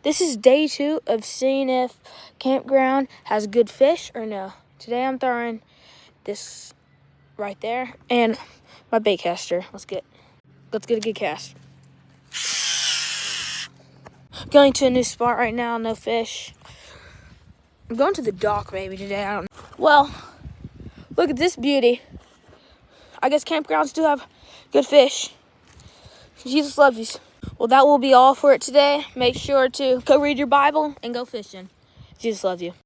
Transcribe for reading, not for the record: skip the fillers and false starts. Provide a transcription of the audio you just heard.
This is day 2 of seeing if campground has good fish or no. Today I'm throwing this right there and my bait caster. Let's get a good cast. I'm going to a new spot right now, no fish. I'm going to the dock maybe today, I don't know. Well, look at this beauty. I guess campgrounds do have good fish. Jesus loves you. Well, that will be all for it today. Make sure to go read your Bible and go fishing. Jesus loves you.